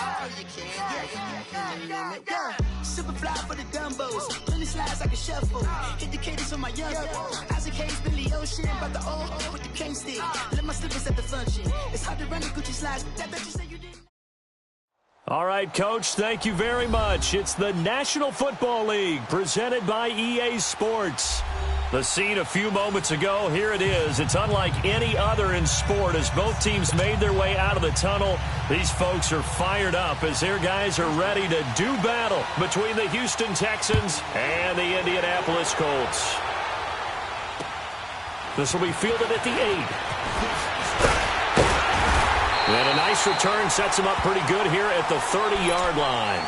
Oh, you can. Yeah. Super fly for the dumbos. Plenty slides like a shuffle. Hit the cadence on my young. Isaac Hayes, Billy Ocean. But the old with the cane stick. Let my slippers at the function. It's hard to run the Gucci slides. That bet you say you didn't. All right, Coach, thank you very much. It's the National Football League presented by EA Sports. The scene a few moments ago, here it is. It's unlike any other in sport as both teams made their way out of the tunnel. These folks are fired up as their guys are ready to do battle between the Houston Texans and the Indianapolis Colts. This will be fielded at the 8. And a nice return sets him up pretty good here at the 30-yard line.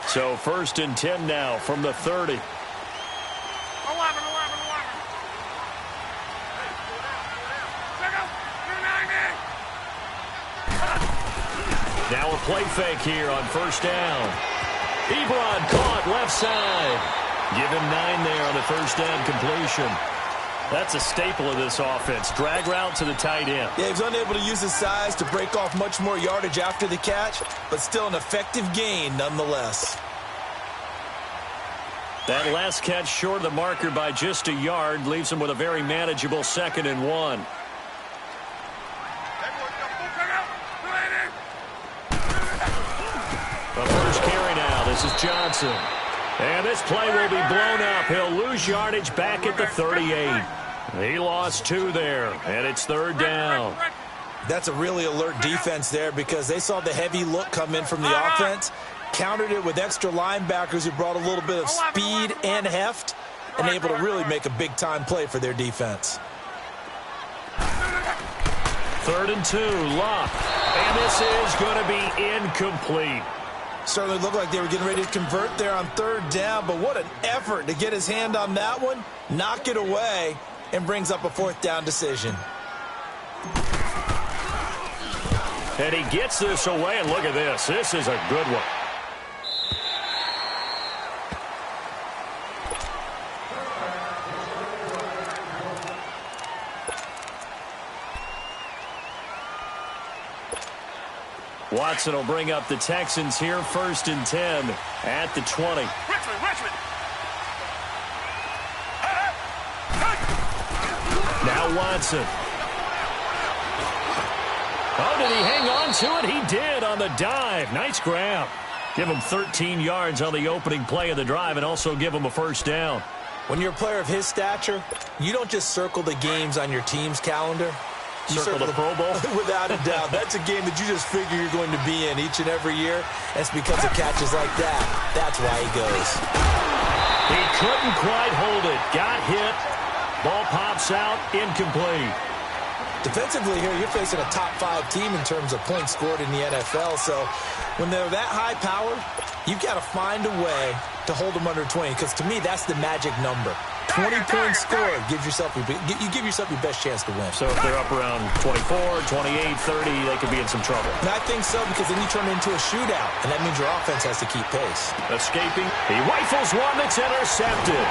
So 1st and 10 now from the 30. Now a play fake here on 1st down. Ebron caught left side. Give him 9 there on the 1st down completion. That's a staple of this offense. Drag route to the tight end. Yeah, he was unable to use his size to break off much more yardage after the catch, but still an effective gain nonetheless. That last catch short of the marker by just a yard leaves him with a very manageable 2nd and 1. The first carry now. This is Johnson. And this play will be blown up. He'll lose yardage back at the 38. He lost 2 there, and it's 3rd down. That's a really alert defense there because they saw the heavy look come in from the offense, countered it with extra linebackers who brought a little bit of speed and heft, and able to really make a big-time play for their defense. 3rd and 2, Luck. And this is going to be incomplete. Certainly looked like they were getting ready to convert there on 3rd down, but what an effort to get his hand on that one, knock it away, and brings up a 4th down decision. And he gets this away, and look at this. This is a good one. Watson will bring up the Texans here, 1st and 10 at the 20. Now Watson. Oh, did he hang on to it? He did on the dive. Nice grab. Give him 13 yards on the opening play of the drive and also give him a 1st down. When you're a player of his stature, you don't just circle the games on your team's calendar. You circle the Pro Bowl? Without a doubt. That's a game that you just figure you're going to be in each and every year. And it's because of catches like that. That's why he goes. He couldn't quite hold it. Got hit. Ball pops out. Incomplete. Defensively here, you're facing a top 5 team in terms of points scored in the NFL. So when they're that high powered, you've got to find a way to hold them under 20. Because to me, that's the magic number. 20 points scored gives yourself you give yourself your best chance to win. So if they're up around 24, 28, 30, they could be in some trouble. And I think so because then you turn it into a shootout, and that means your offense has to keep pace. Escaping. He rifles one that's intercepted.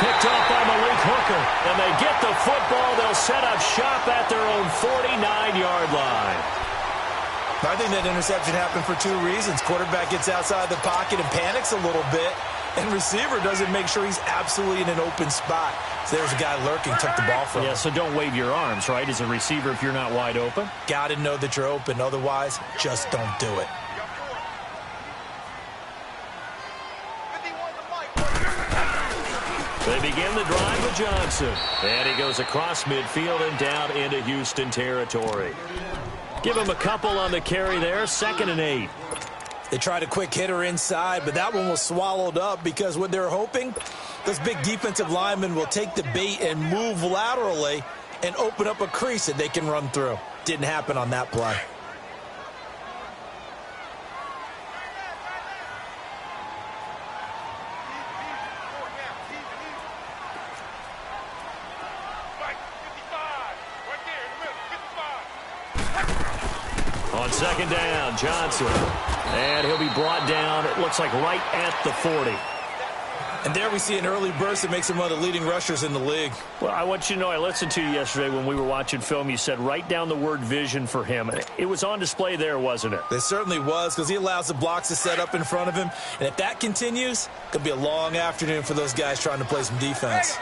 Picked off by Malik Hooker. And they get the football. They'll set up shop at their own 49-yard line. I think that interception happened for 2 reasons. Quarterback gets outside the pocket and panics a little bit. And receiver doesn't make sure he's absolutely in an open spot. So there's a guy lurking, took the ball from him. Yeah, so don't wave your arms, right, as a receiver if you're not wide open. Got to know that you're open. Otherwise, just don't do it. They begin the drive with Johnson. And he goes across midfield and down into Houston territory. Give him a couple on the carry there, 2nd and 8. They tried a quick hitter inside, but that one was swallowed up because what they're hoping, those big defensive linemen will take the bait and move laterally and open up a crease that they can run through. Didn't happen on that play. On second down, Johnson. And he'll be brought down, it looks like right at the 40. And there we see an early burst that makes him one of the leading rushers in the league. Well, I want you to know, I listened to you yesterday when we were watching film. You said write down the word vision for him. It was on display there, wasn't it? It certainly was, because he allows the blocks to set up in front of him. And if that continues, it could be a long afternoon for those guys trying to play some defense.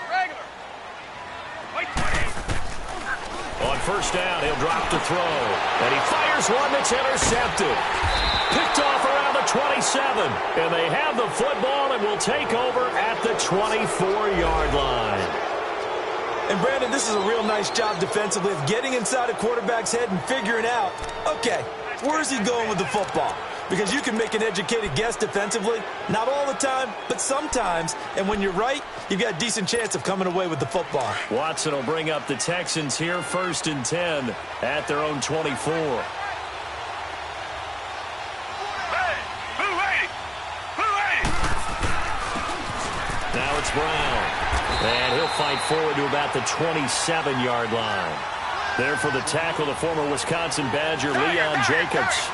On first down, he'll drop to throw. And he fires one that's intercepted. Picked off around the 27. And they have the football and will take over at the 24-yard line. And, Brandon, this is a real nice job defensively of getting inside a quarterback's head and figuring out, okay, where is he going with the football? Because you can make an educated guess defensively. Not all the time, but sometimes. And when you're right, you've got a decent chance of coming away with the football. Watson will bring up the Texans here, 1st and 10 at their own 24. Now it's Brown. And he'll fight forward to about the 27-yard line. There for the tackle, the former Wisconsin Badger, Leon Jacobs.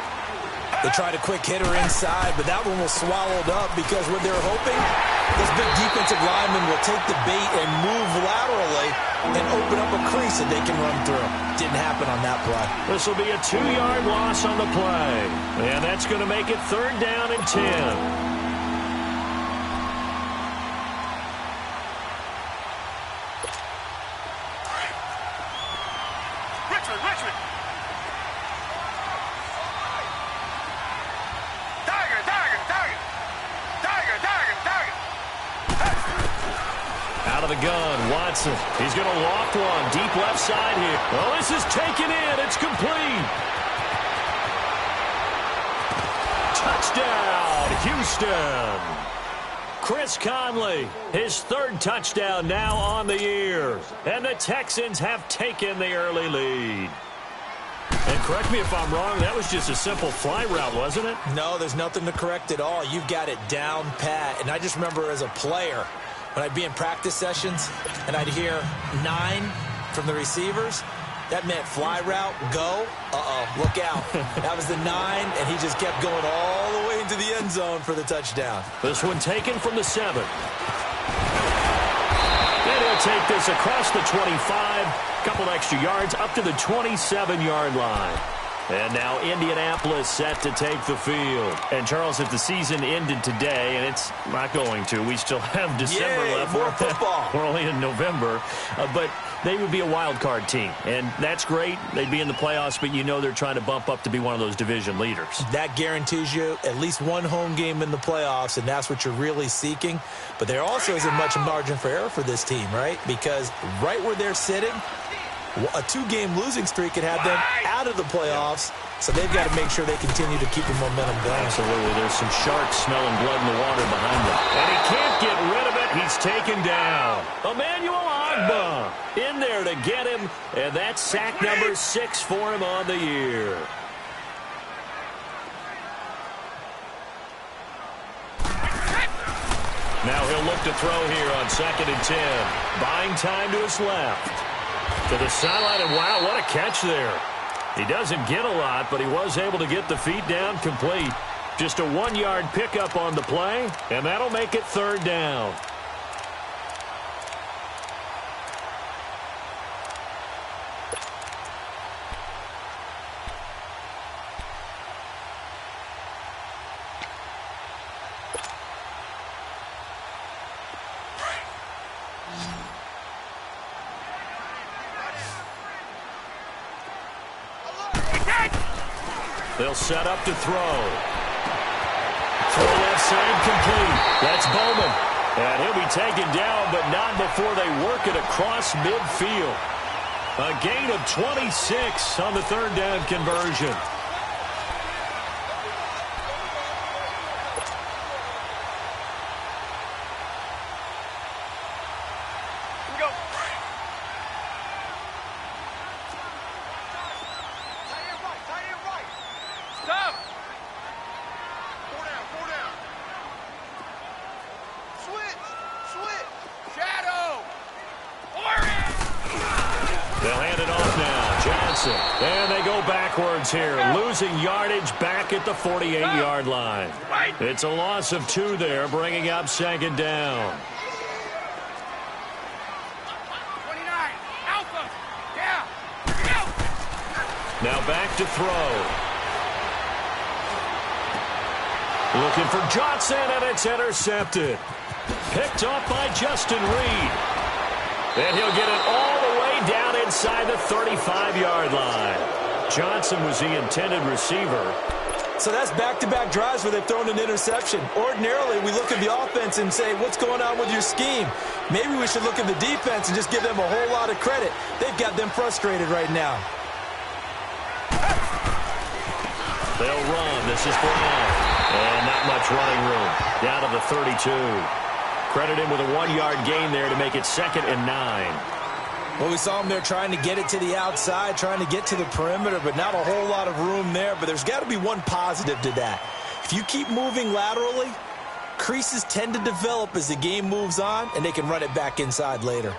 They tried a quick hitter inside, but that one was swallowed up because what they're hoping, those big defensive linemen will take the bait and move laterally and open up a crease that they can run through. Didn't happen on that play. This will be a 2-yard loss on the play. And that's going to make it 3rd down and 10. Out of the gun, Watson. He's going to loft one deep left side here. Oh, this is taken in. It's complete. Touchdown, Houston. Chris Conley, his 3rd touchdown now on the year. And the Texans have taken the early lead. And correct me if I'm wrong, that was just a simple fly route, wasn't it? No, there's nothing to correct at all. You've got it down pat. And I just remember as a player, when I'd be in practice sessions and I'd hear 9 from the receivers, that meant fly route, go, look out. That was the 9, and he just kept going all the way into the end zone for the touchdown. This one taken from the 7. And he'll take this across the 25, couple extra yards up to the 27-yard line. And now Indianapolis set to take the field. And, Charles, if the season ended today, and it's not going to, we still have December left. More football. We're only in November. But they would be a wild card team. And that's great. They'd be in the playoffs, but you know they're trying to bump up to be one of those division leaders. That guarantees you at least one home game in the playoffs, and that's what you're really seeking. But there also isn't much margin for error for this team, right? Because right where they're sitting, a 2-game losing streak could have them out of the playoffs, so they've got to make sure they continue to keep the momentum going. Absolutely. There's some sharks smelling blood in the water behind them. And he can't get rid of it. He's taken down. Emmanuel Ogbah in there to get him, and that's sack number 6 for him on the year. Now he'll look to throw here on 2nd and 10. Buying time to his left. To the sideline, and wow, what a catch there. He doesn't get a lot, but he was able to get the feet down complete. Just a 1-yard pickup on the play, and that'll make it 3rd down. They'll set up to throw. Throw left side complete. That's Bowman. And he'll be taken down, but not before they work it across midfield. A gain of 26 on the 3rd down conversion. backwards here, losing yardage back at the 48-yard line. It's a loss of 2 there, bringing up second down. 29, Alpha, yeah. Now back to throw. Looking for Johnson, and it's intercepted. Picked up by Justin Reed. And he'll get it all the way down inside the 35-yard line. Johnson was the intended receiver. So that's back-to-back drives where they've thrown an interception. Ordinarily, we look at the offense and say, what's going on with your scheme? Maybe we should look at the defense and just give them a whole lot of credit. They've got them frustrated right now. They'll run. This is Brown. And not much running room. Down to the 32. Credit him with a 1-yard gain there to make it 2nd and 9. Well, we saw him there trying to get it to the outside, trying to get to the perimeter, but not a whole lot of room there. But there's got to be one positive to that. If you keep moving laterally, creases tend to develop as the game moves on, and they can run it back inside later.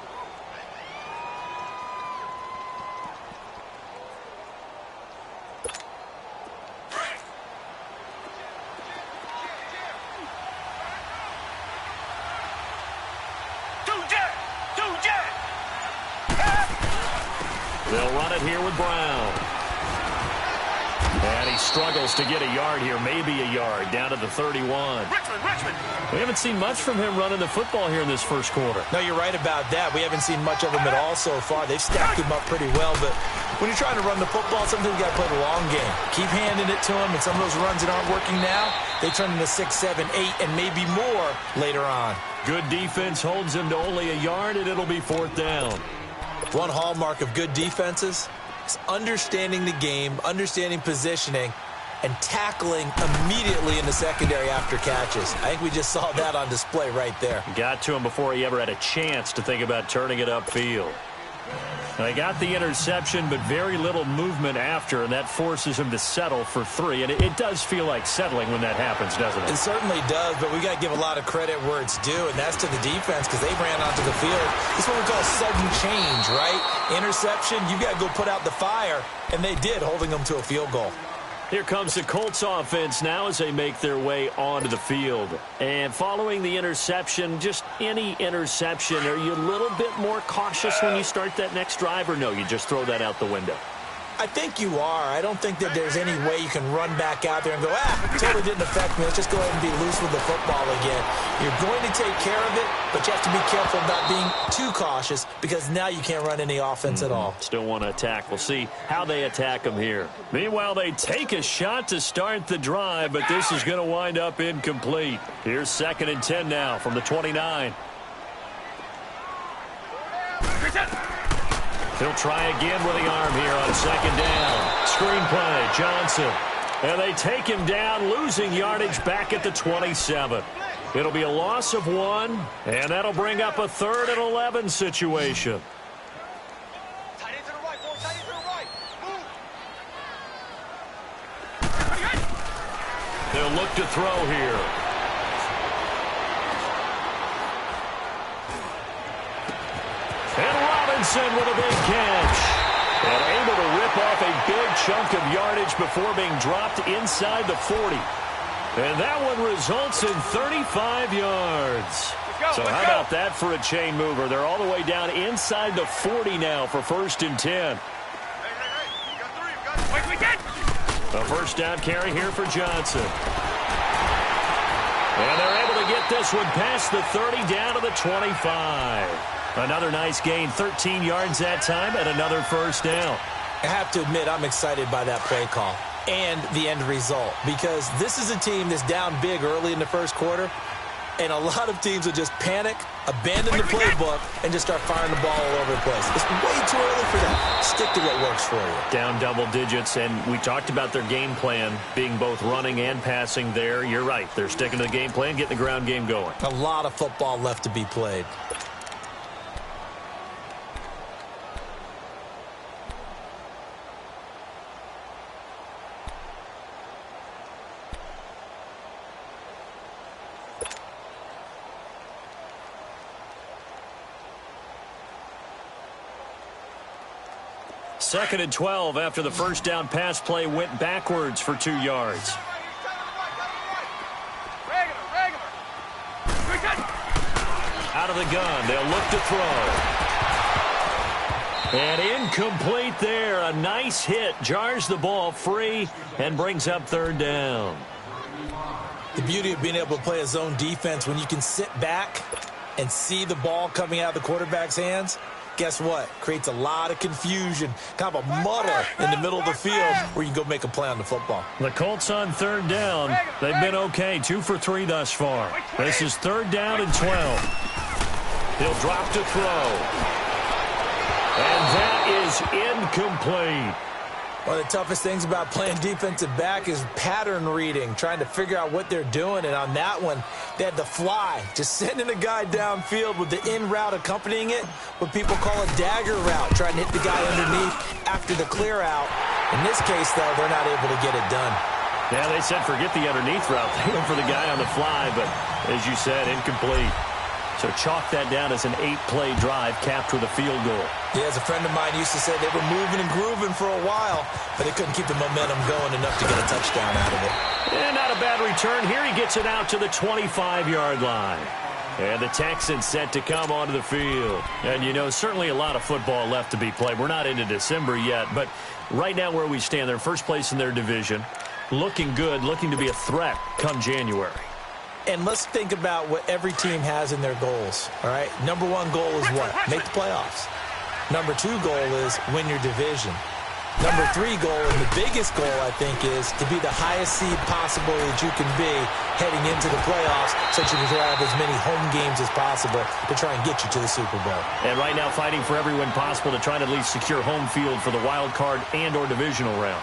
They'll run it here with Brown. And he struggles to get a yard here, maybe a yard, down to the 31. Richmond. We haven't seen much from him running the football here in this first quarter. No, you're right about that. We haven't seen much of him at all so far. They've stacked him up pretty well, but when you're trying to run the football, sometimes you got to play the long game. Keep handing it to him, and some of those runs that aren't working now, they turn into 6, 7, 8, and maybe more later on. Good defense holds him to only a yard, and it'll be 4th down. One hallmark of good defenses is understanding the game, understanding positioning, and tackling immediately in the secondary after catches. I think we just saw that on display right there. Got to him before he ever had a chance to think about turning it upfield. They got the interception, but very little movement after, and that forces him to settle for 3. And it does feel like settling when that happens, doesn't it? It certainly does, but we got to give a lot of credit where it's due, and that's to the defense because they ran onto the field. This is what we call sudden change, right? Interception, you got to go put out the fire, and they did, holding them to a field goal. Here comes the Colts offense now as they make their way onto the field. And following the interception, just any interception, are you a little bit more cautious when you start that next drive, or no, you just throw that out the window? I think you are. I don't think that there's any way you can run back out there and go, totally didn't affect me. Let's just go ahead and be loose with the football again. You're going to take care of it, but you have to be careful about being too cautious because now you can't run any offense at all. Still want to attack. We'll see how they attack them here. Meanwhile, they take a shot to start the drive, but this is going to wind up incomplete. Here's 2nd and 10 now from the 29. He'll try again with the arm here on 2nd down. Screen play, Johnson. And they take him down, losing yardage back at the 27. It'll be a loss of 1, and that'll bring up a 3rd and 11 situation. They'll look to throw here. And Robinson with a big catch. And able to rip off a big chunk of yardage before being dropped inside the 40. And that one results in 35 yards. So how about that for a chain mover? They're all the way down inside the 40 now for 1st and 10. A 1st down carry here for Johnson. And they're able to get this one past the 30 down to the 25. Another nice gain, 13 yards that time, and another 1st down. I have to admit, I'm excited by that play call and the end result because this is a team that's down big early in the first quarter, and a lot of teams will just panic, abandon the playbook, and just start firing the ball all over the place. It's way too early for that. Stick to what works for you. Down double digits, and we talked about their game plan being both running and passing there. You're right. They're sticking to the game plan, getting the ground game going. A lot of football left to be played. 2nd and 12 after the first down pass play went backwards for 2 yards. Out of the gun, they'll look to throw. And incomplete there. A nice hit. Jars the ball free and brings up 3rd down. The beauty of being able to play a zone defense when you can sit back and see the ball coming out of the quarterback's hands, guess what? Creates a lot of confusion, kind of a muddle in the middle of the field where you can go make a play on the football. The Colts on 3rd down. They've been okay, 2 for 3 thus far. This is 3rd down and 12. He'll drop to throw. And that is incomplete. One of the toughest things about playing defensive back is pattern reading, trying to figure out what they're doing. And on that one, they had the fly, just sending a guy downfield with the in route accompanying it, what people call a dagger route, trying to hit the guy underneath after the clear out. In this case, though, they're not able to get it done. Yeah, they said forget the underneath route. They went for the guy on the fly, but as you said, incomplete. So chalk that down as an 8-play drive capped with a field goal. Yeah, as a friend of mine used to say, they were moving and grooving for a while, but they couldn't keep the momentum going enough to get a touchdown out of it. And not a bad return. Here he gets it out to the 25-yard line. And the Texans set to come onto the field. And, you know, certainly a lot of football left to be played. We're not into December yet, but right now where we stand, they're first place in their division. Looking good, looking to be a threat come January. And let's think about what every team has in their goals, all right? Number 1 goal is what? Make the playoffs. Number 2 goal is win your division. Number 3 goal, and the biggest goal, I think, is to be the highest seed possible that you can be heading into the playoffs so that you can have as many home games as possible to try and get you to the Super Bowl. And right now fighting for every win possible to try and at least secure home field for the wild card and or divisional round.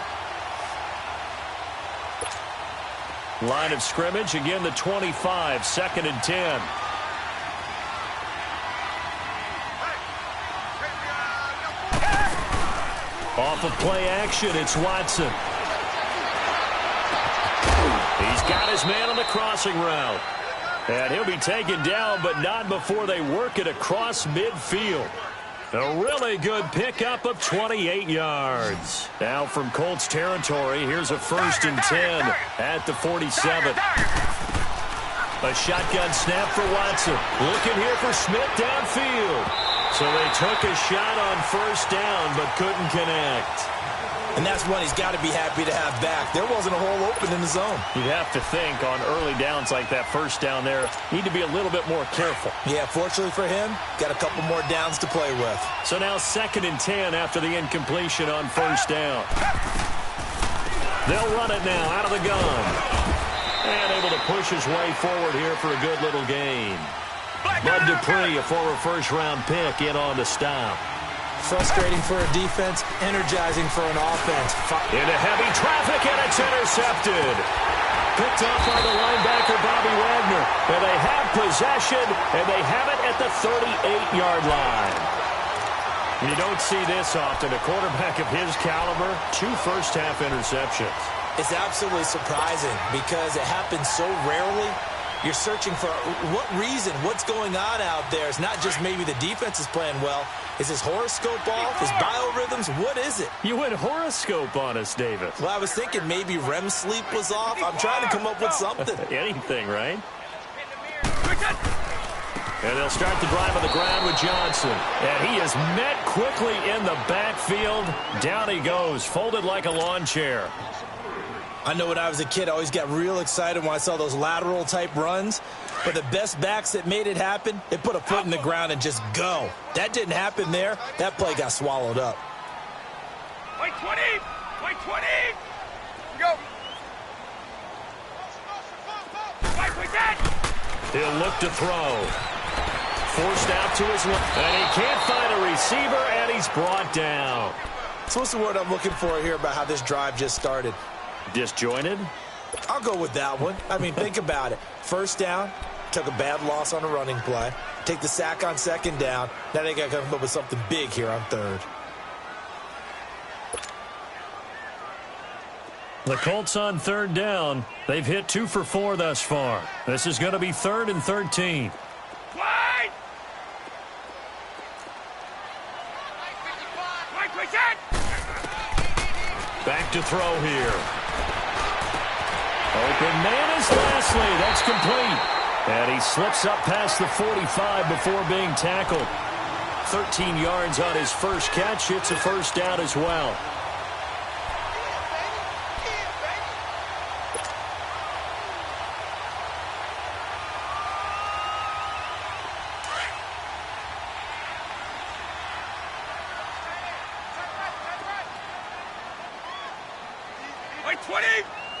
Line of scrimmage, again the 25, 2nd and 10. Off of play action, it's Watson. He's got his man on the crossing route. And he'll be taken down, but not before they work it across midfield. A really good pickup of 28 yards. Now from Colts territory, here's a 1st and 10 at the 47. A shotgun snap for Watson. Looking here for Smith downfield. So they took a shot on 1st down, but couldn't connect. And that's one he's got to be happy to have back. There wasn't a hole open in the zone. You'd have to think on early downs like that 1st down there, need to be a little bit more careful. Yeah, fortunately for him, got a couple more downs to play with. So now 2nd and 10 after the incompletion on 1st down. They'll run it now out of the gun. And able to push his way forward here for a good little gain. Bud Dupree, a former 1st-round pick, in on the stop. Frustrating for a defense, energizing for an offense. Into heavy traffic, and it's intercepted. Picked off by the linebacker, Bobby Wagner. And they have possession, and they have it at the 38-yard line. You don't see this often. A quarterback of his caliber, 2 first-half interceptions. It's absolutely surprising because it happens so rarely. You're searching for what reason, what's going on out there. It's not just maybe the defense is playing well. Is his horoscope off? His biorhythms? What is it? You went horoscope on us, David. Well, I was thinking maybe REM sleep was off. I'm trying to come up with something. Anything, right? And they'll start the drive on the ground with Johnson. And he is met quickly in the backfield. Down he goes, folded like a lawn chair. I know when I was a kid, I always got real excited when I saw those lateral-type runs. But the best backs that made it happen, they put a foot in the ground and just go. That didn't happen there. That play got swallowed up. Wait 20! Wait 20! Go! Wait, that! He'll look to throw. Forced out to his left. And he can't find a receiver, and he's brought down. So what's the word I'm looking for here about how this drive just started? Disjointed? I'll go with that one. I mean, think about it. 1st down, took a bad loss on a running play. Take the sack on 2nd down. Now they got to come up with something big here on 3rd. The Colts on 3rd down. They've hit 2 for 4 thus far. This is going to be 3rd and 13. Wide! Wait, that! Back to throw here. Open man is Lashley. That's complete. And he slips up past the 45 before being tackled. 13 yards on his first catch. It's a first down as well. Wait 20!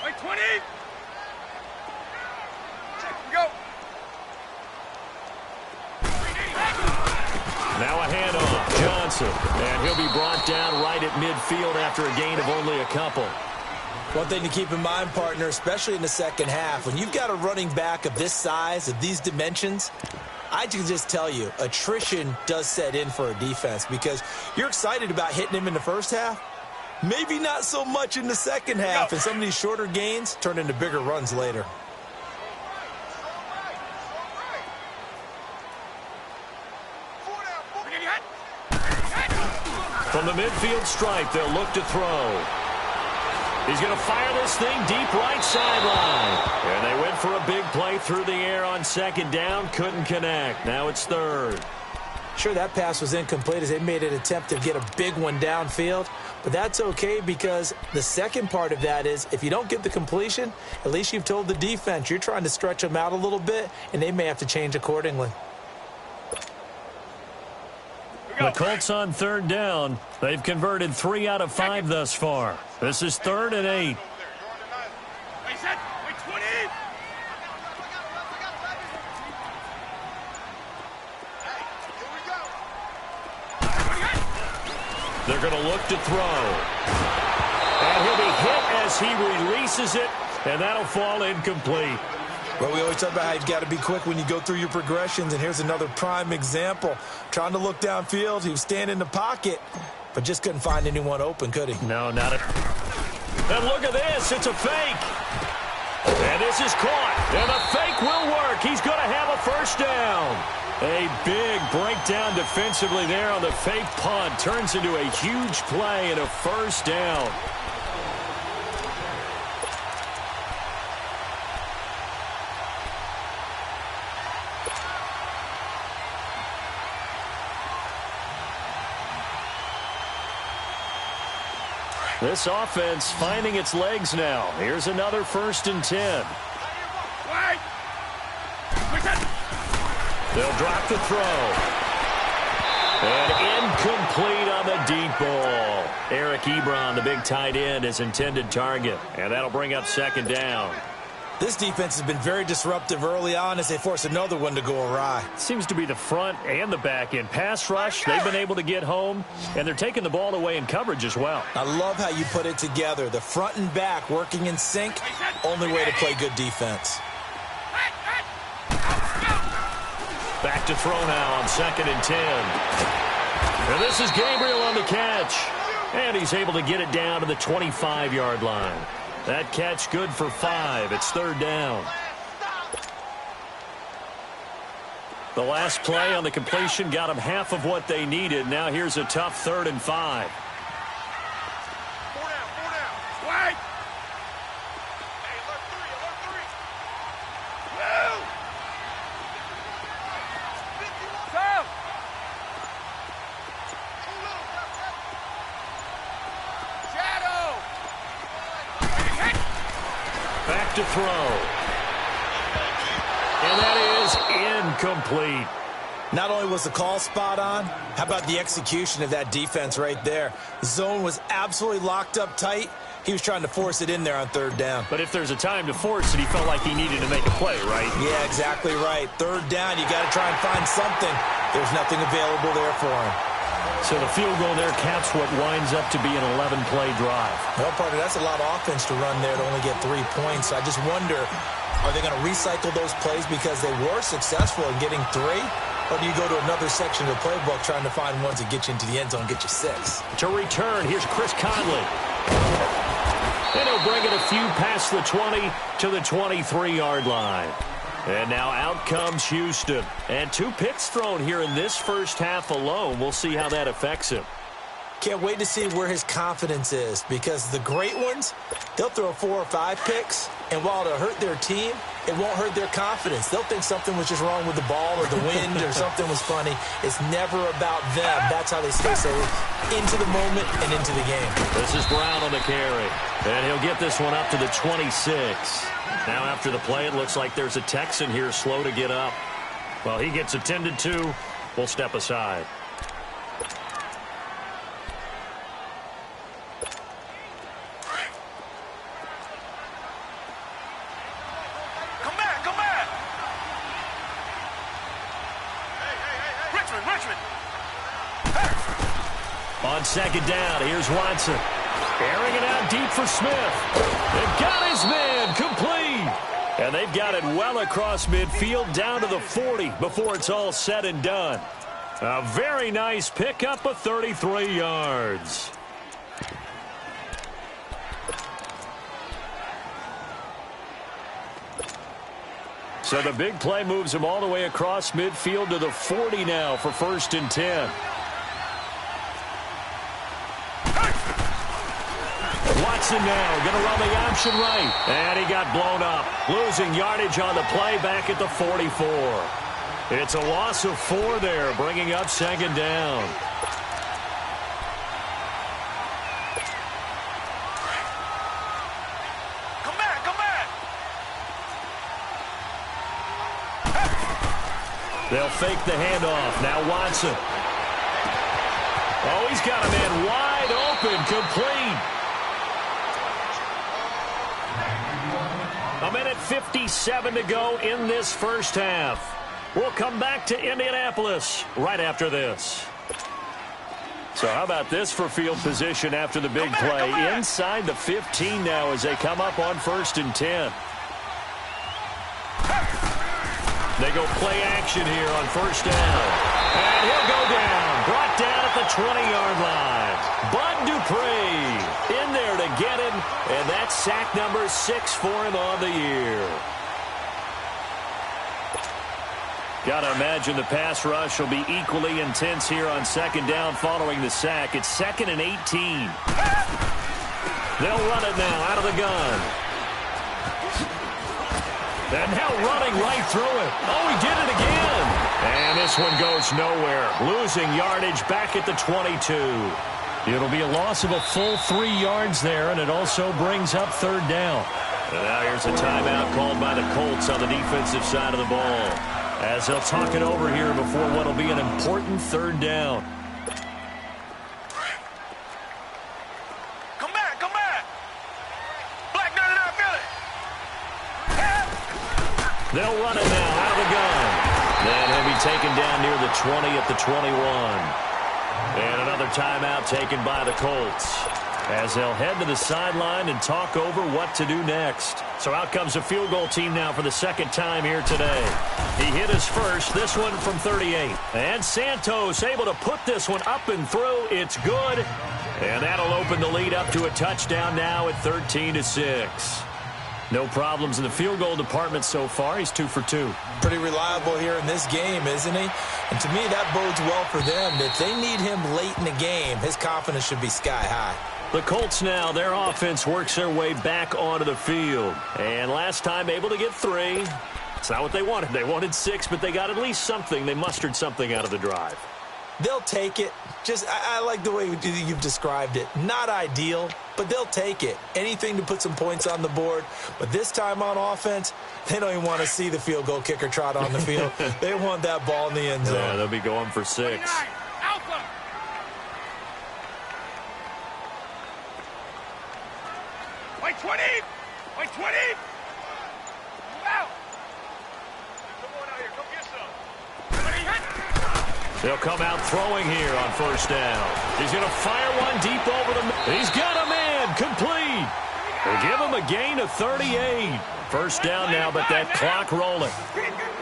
Wait 20! Go! Now a handoff. Johnson. And he'll be brought down right at midfield after a gain of only a couple. One thing to keep in mind, partner, especially in the second half, when you've got a running back of this size, of these dimensions, I can just tell you, attrition does set in for a defense because you're excited about hitting him in the first half. Maybe not so much in the second half, and some of these shorter gains turn into bigger runs later. From the midfield stripe, they'll look to throw. He's going to fire this thing deep right sideline. And they went for a big play through the air on second down. Couldn't connect. Now it's third. Sure, that pass was incomplete as they made an attempt to get a big one downfield. But that's okay because the second part of that is if you don't get the completion, at least you've told the defense you're trying to stretch them out a little bit, and they may have to change accordingly. The Colts on third down. They've converted 3 out of 5 thus far. This is 3rd and 8. Wait, set. Wait 20! They're going to look to throw. And he'll be hit as he releases it, and that'll fall incomplete. Well, we always talk about how you've got to be quick when you go through your progressions, and here's another prime example. Trying to look downfield, he was standing in the pocket, but just couldn't find anyone open, could he? No, not it. And look at this, it's a fake. And this is caught, and the fake will work. He's going to have a first down. A big breakdown defensively there on the fake punt. Turns into a huge play and a first down. This offense finding its legs now. Here's another 1st and 10. Wait! Wait, set. They'll drop the throw. And incomplete on the deep ball. Eric Ebron, the big tight end, is intended target. And that'll bring up 2nd down. This defense has been very disruptive early on as they force another one to go awry. Seems to be the front and the back end. Pass rush, they've been able to get home, and they're taking the ball away in coverage as well. I love how you put it together. The front and back working in sync, only way to play good defense. Back to throw now on 2nd and 10. And this is Gabriel on the catch. And he's able to get it down to the 25-yard line. That catch good for 5. It's 3rd down. The last play on the completion got them half of what they needed. Now here's a tough 3rd and 5. 4 down. Wait! Hey, alert 3. Move! Go! Shadow! Back to throw. And that is incomplete. Not only was the call spot on, how about the execution of that defense right there? The zone was absolutely locked up tight. He was trying to force it in there on 3rd down. But if there's a time to force it, he felt like he needed to make a play, right? Yeah, exactly right. 3rd down, you got to try and find something. There's nothing available there for him. So the field goal there caps what winds up to be an 11-play drive. Well, partner, that's a lot of offense to run there to only get 3 points. I just wonder, are they going to recycle those plays because they were successful in getting 3? Or do you go to another section of the playbook trying to find ones that get you into the end zone and get you 6? To return, here's Chris Conley. And he'll bring it a few past the 20 to the 23-yard line. And now out comes Houston. And 2 picks thrown here in this first half alone. We'll see how that affects him. Can't wait to see where his confidence is, because the great ones, they'll throw 4 or 5 picks, and while it'll hurt their team, it won't hurt their confidence. They'll think something was just wrong with the ball or the wind or something was funny. It's never about them. That's how they stay so into the moment and into the game. This is Brown on the carry, and he'll get this one up to the 26. Now after the play, it looks like there's a Texan here slow to get up. Well, he gets attended to. We'll step aside. On second down, here's Watson. Airing it out deep for Smith. They've got his man complete. And they've got it well across midfield down to the 40 before it's all said and done. A very nice pickup of 33 yards. So the big play moves him all the way across midfield to the 40 now for 1st and 10. Watson now going to run the option right. And he got blown up. Losing yardage on the play back at the 44. It's a loss of 4 there, bringing up 2nd down. Come back. They'll fake the handoff. Now Watson. Oh, he's got a man wide open, complete. A minute 57 to go in this first half. We'll come back to Indianapolis right after this. So how about this for field position after the big play? Inside the 15 now as they come up on 1st and 10. They go play action here on 1st down. And he'll go down. Brought down at the 20-yard line. Bud Dupree in there to get him. And that's sack number 6 for him on the year. Got to imagine the pass rush will be equally intense here on 2nd down following the sack. It's 2nd and 18. They'll run it now out of the gun. And now running right through it. Oh, he did it again. And this one goes nowhere. Losing yardage back at the 22. It'll be a loss of a full 3 yards there, and it also brings up 3rd down. And now here's a timeout called by the Colts on the defensive side of the ball, as they'll talk it over here before what will be an important 3rd down. Come back. Black, gun it out, Billy. They'll run it now out of the gun. Then he'll be taken down near the 20 at the 21. And another timeout taken by the Colts, as they'll head to the sideline and talk over what to do next. So out comes a field goal team now for the 2nd time here today. He hit his first, this one from 38. And Santos able to put this one up and through. It's good. And that'll open the lead up to a touchdown now at 13-6. No problems in the field goal department so far. He's 2 for 2. Pretty reliable here in this game, isn't he? And to me, that bodes well for them. If they need him late in the game, his confidence should be sky high. The Colts now, their offense works their way back onto the field. And last time able to get 3. It's not what they wanted. They wanted 6, but they got at least something. They mustered something out of the drive. They'll take it. I like the way you've described it. Not ideal, but they'll take it. Anything to put some points on the board. But this time on offense, they don't even want to see the field goal kicker trot on the field. They want that ball in the end zone. Yeah, they'll be going for 6. Alpha. Wait, 20. Out. Come on out here. Come get some. They'll come out throwing here on 1st down. He's going to fire one deep over the middle. He's got a man complete. They give him a gain of 38. 1st down now, but that clock rolling.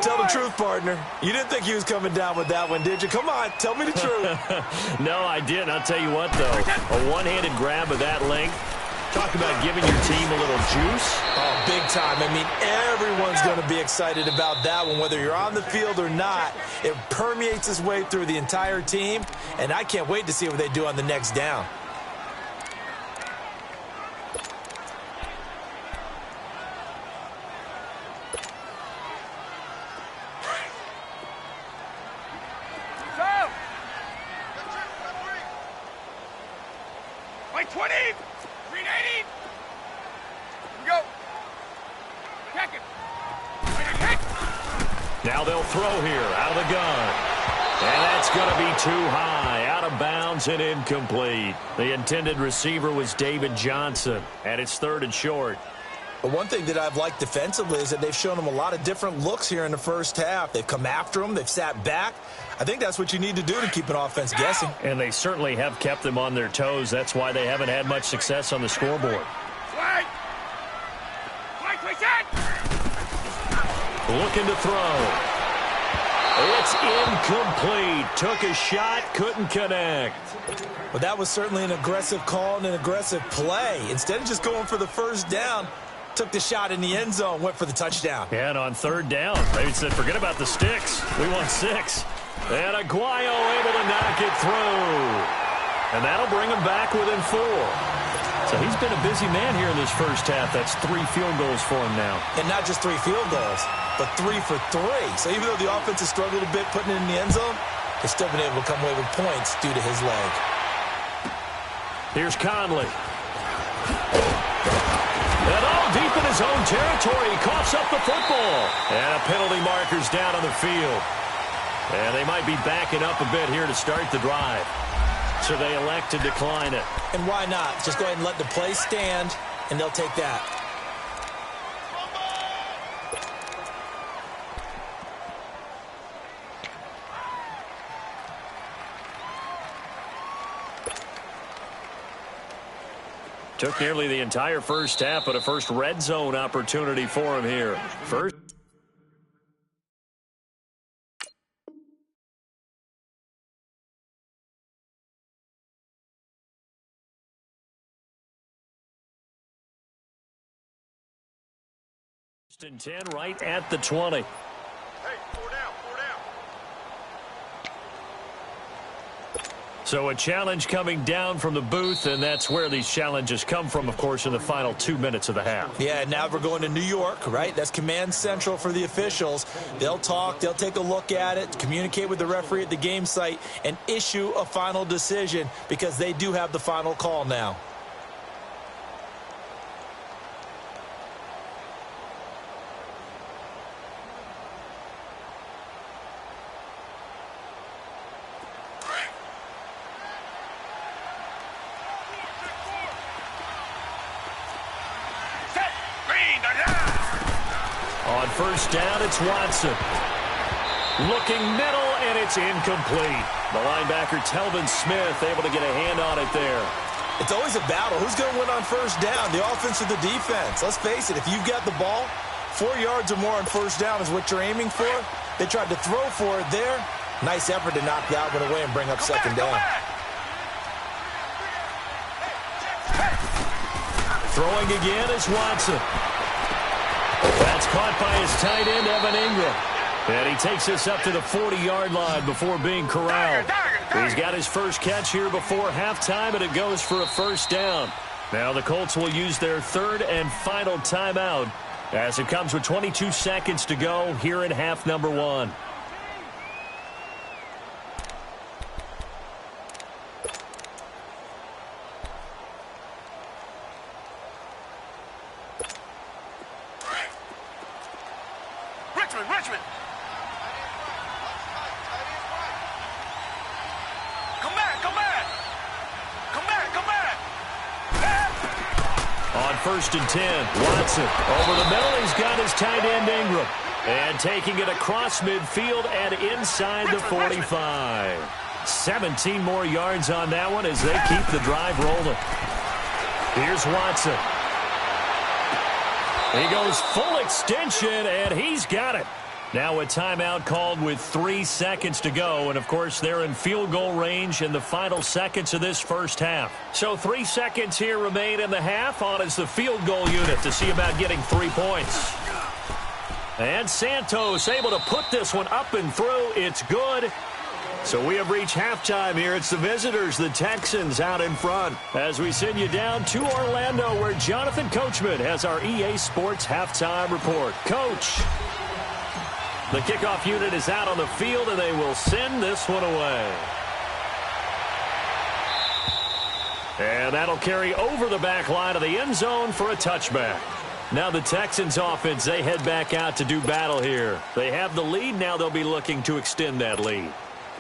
Tell the truth, partner. You didn't think he was coming down with that one, did you? Come on, tell me the truth. No, I didn't. I'll tell you what, though. A one-handed grab of that length, Talk about giving your team a little juice. Oh, big time. I mean, everyone's going to be excited about that one, whether you're on the field or not. It permeates its way through the entire team, and I can't wait to see what they do on the next down. Like 20! 380! Go! Check it! Now they'll throw here out of the gun. And that's going to be too high, out of bounds and incomplete. The intended receiver was David Johnson, and it's 3rd and short. But one thing that I've liked defensively is that they've shown them a lot of different looks here in the first half. They've come after them. They've sat back. I think that's what you need to do to keep an offense guessing. And they certainly have kept them on their toes. That's why they haven't had much success on the scoreboard. Flag! Flag, set! Looking to throw. It's incomplete. Took a shot, couldn't connect. But that was certainly an aggressive call and an aggressive play. Instead of just going for the first down, took the shot in the end zone, went for the touchdown. Yeah, and on 3rd down, they said, forget about the sticks. We want 6. And Aguayo able to knock it through. And that'll bring him back within 4. So he's been a busy man here in this first half. That's 3 field goals for him now. And not just 3 field goals, but 3 for 3. So even though the offense has struggled a bit putting it in the end zone, they've still been able to come away with points due to his leg. Here's Conley. And all deep in his own territory. He coughs up the football. And a penalty marker's down on the field. And they might be backing up a bit here to start the drive. So they elect to decline it. And why not? Just go ahead and let the play stand, and they'll take that. Took nearly the entire first half, but a first red zone opportunity for him here. First. And 10 right at the 20. Hey, 4 down, 4 down. So a challenge coming down from the booth, and that's where these challenges come from, of course, in the final 2 minutes of the half. Yeah, now we're going to New York, right? That's command central for the officials. They'll talk, they'll take a look at it, communicate with the referee at the game site, and issue a final decision because they do have the final call now. On first down, it's Watson. Looking middle, and it's incomplete. The linebacker, Telvin Smith, able to get a hand on it there. It's always a battle. Who's going to win on first down, the offense or the defense? Let's face it, if you've got the ball, 4 yards or more on first down is what you're aiming for. They tried to throw for it there. Nice effort to knock that one away and bring up second down. Throwing again is Watson. That's caught by his tight end, Evan Ingram. And he takes this up to the 40-yard line before being corralled. He's got his first catch here before halftime, and it goes for a first down. Now the Colts will use their 3rd and final timeout as it comes with 22 seconds to go here in half number 1. Richmond. Come back. On 1st and 10, Watson over the middle. He's got his tight end, Ingram. And taking it across midfield and inside the 45. 17 more yards on that one as they keep the drive rolling. Here's Watson. He goes full extension, and he's got it. Now a timeout called with 3 seconds to go. And, of course, they're in field goal range in the final seconds of this first half. So 3 seconds here remain in the half. On is the field goal unit to see about getting 3 points. And Santos able to put this one up and through. It's good. So we have reached halftime here. It's the visitors, the Texans, out in front. As we send you down to Orlando, where Jonathan Coachman has our EA Sports halftime report. Coach. The kickoff unit is out on the field, and they will send this one away. And that'll carry over the back line of the end zone for a touchback. Now the Texans offense, they head back out to do battle here. They have the lead. Now they'll be looking to extend that lead.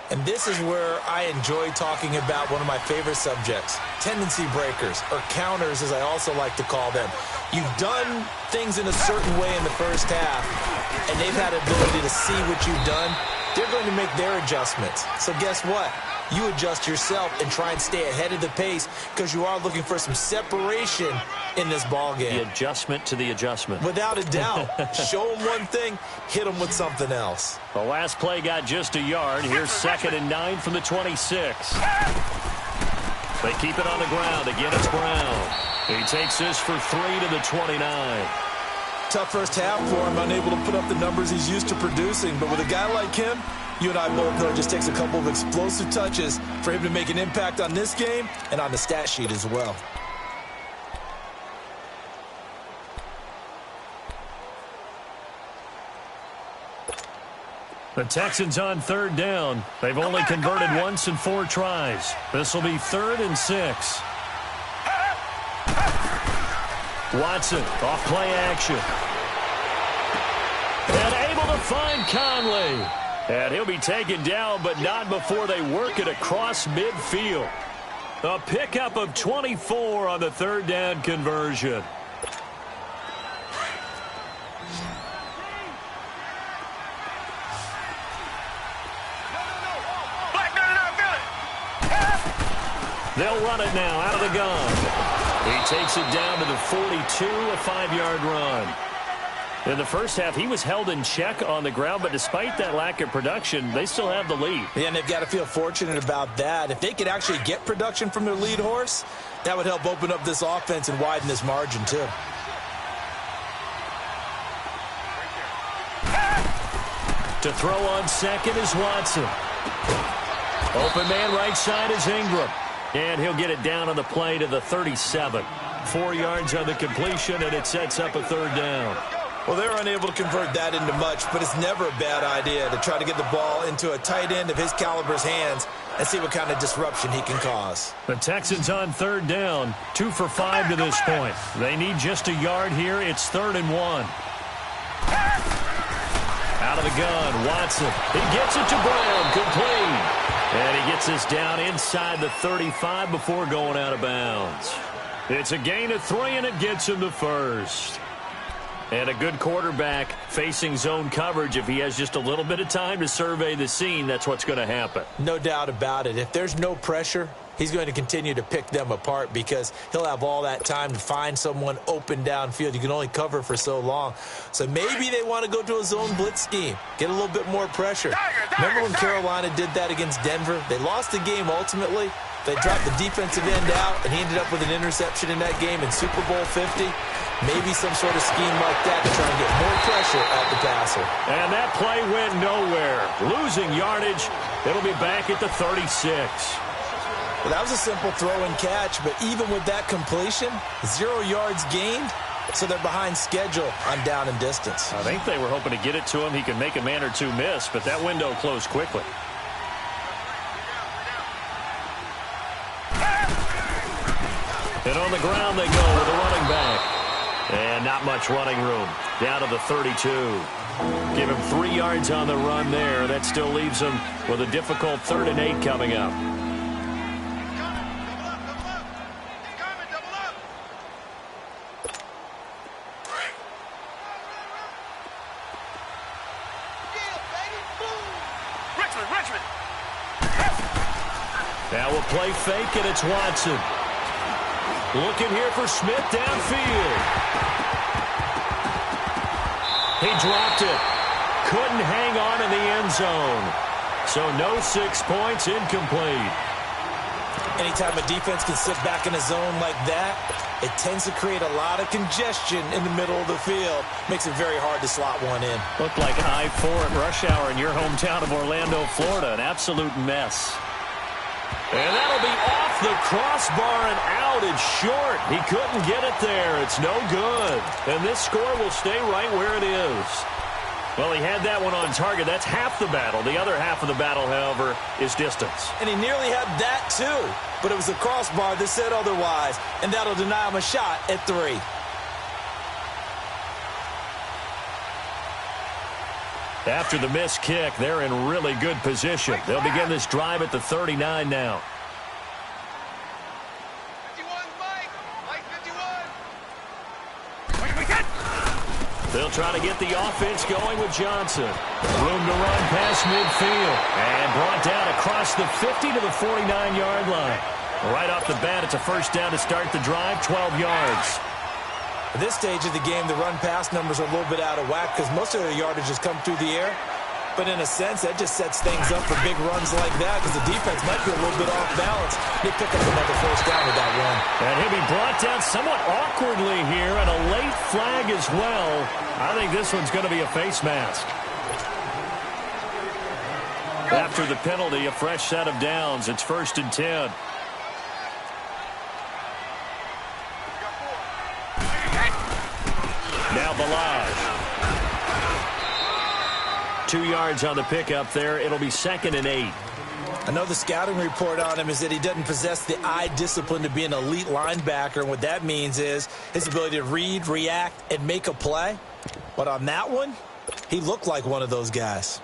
And this is where I enjoy talking about one of my favorite subjects, tendency breakers, or counters as I also like to call them. You've done things in a certain way in the first half, and they've had the ability to see what you've done. They're going to make their adjustments. So guess what? You adjust yourself and try and stay ahead of the pace because you are looking for some separation in this ball game. The adjustment to the adjustment. Without a doubt. Show them one thing, hit them with something else. The last play got just a yard. Here's 2nd and 9 from the 26. They keep it on the ground. Again, it's Brown. He takes this for 3 to the 29. Tough first half for him, unable to put up the numbers he's used to producing. But with a guy like him, you and I both know it just takes a couple of explosive touches for him to make an impact on this game and on the stat sheet as well. The Texans on 3rd down. They've only converted once in 4 tries. This will be 3rd and 6. Watson off play action. And able to find Conley. And he'll be taken down, but not before they work it across midfield. A pickup of 24 on the 3rd down conversion. They'll run it now out of the gun. He takes it down to the 42, a 5-yard run. In the first half, he was held in check on the ground, but despite that lack of production, they still have the lead. Yeah, and they've got to feel fortunate about that. If they could actually get production from their lead horse, that would help open up this offense and widen this margin, too. To throw on 2nd is Watson. Open man right side is Ingram. And he'll get it down on the play to the 37. 4 yards on the completion, and it sets up a 3rd down. Well, they're unable to convert that into much, but it's never a bad idea to try to get the ball into a tight end of his caliber's hands and see what kind of disruption he can cause. The Texans on 3rd down, 2 for 5 to this point. They need just a yard here. It's 3rd and 1. Out of the gun, Watson. He gets it to Brown, complete. And he gets this down inside the 35 before going out of bounds. It's a gain of 3, and it gets him the 1st. And a good quarterback facing zone coverage. If he has just a little bit of time to survey the scene, that's what's going to happen. No doubt about it. If there's no pressure, he's going to continue to pick them apart because he'll have all that time to find someone open downfield. You can only cover for so long. So maybe they want to go to a zone blitz scheme, get a little bit more pressure. Remember when Carolina did that against Denver? They lost the game ultimately. They dropped the defensive end out, and he ended up with an interception in that game in Super Bowl 50. Maybe some sort of scheme like that to try and get more pressure at the passer. And that play went nowhere. Losing yardage. It'll be back at the 36. Well, that was a simple throw and catch, but even with that completion, 0 yards gained, so they're behind schedule on down and distance. I think they were hoping to get it to him. He could make a man or two miss, but that window closed quickly. And on the ground they go with a running back. And not much running room. Down to the 32. Give him 3 yards on the run there. That still leaves him with a difficult 3rd and 8 coming up. Now a play fake, and it's Watson. Looking here for Smith downfield. He dropped it. couldn't hang on in the end zone. So no 6 points, incomplete. Anytime a defense can sit back in a zone like that, it tends to create a lot of congestion in the middle of the field. Makes it very hard to slot one in. Looked like I-4 at rush hour in your hometown of Orlando, Florida. An absolute mess. And that'll be off the crossbar and out. It's short. He couldn't get it there. It's no good. And this score will stay right where it is. Well, he had that one on target. That's half the battle. The other half of the battle, however, is distance. And he nearly had that, too. But it was the crossbar that said otherwise. And that'll deny him a shot at 3. After the missed kick, they're in really good position. They'll begin this drive at the 39 now. 51, Mike. Mike 51. They'll try to get the offense going with Johnson. Room to run past midfield. And brought down across the 50 to the 49-yard line. Right off the bat, it's a first down to start the drive, 12 yards. At this stage of the game, the run-pass numbers are a little bit out of whack because most of their yardage has come through the air. But in a sense, that just sets things up for big runs like that because the defense might be a little bit off balance. They pick up another first down with that run. And he'll be brought down somewhat awkwardly here, and a late flag as well. I think this one's going to be a face mask. After the penalty, a fresh set of downs. It's 1st and 10. Now Balaj. 2 yards on the pickup there. It'll be 2nd and 8. I know the scouting report on him is that he doesn't possess the eye discipline to be an elite linebacker. And what that means is his ability to read, react, and make a play. But on that one, he looked like one of those guys.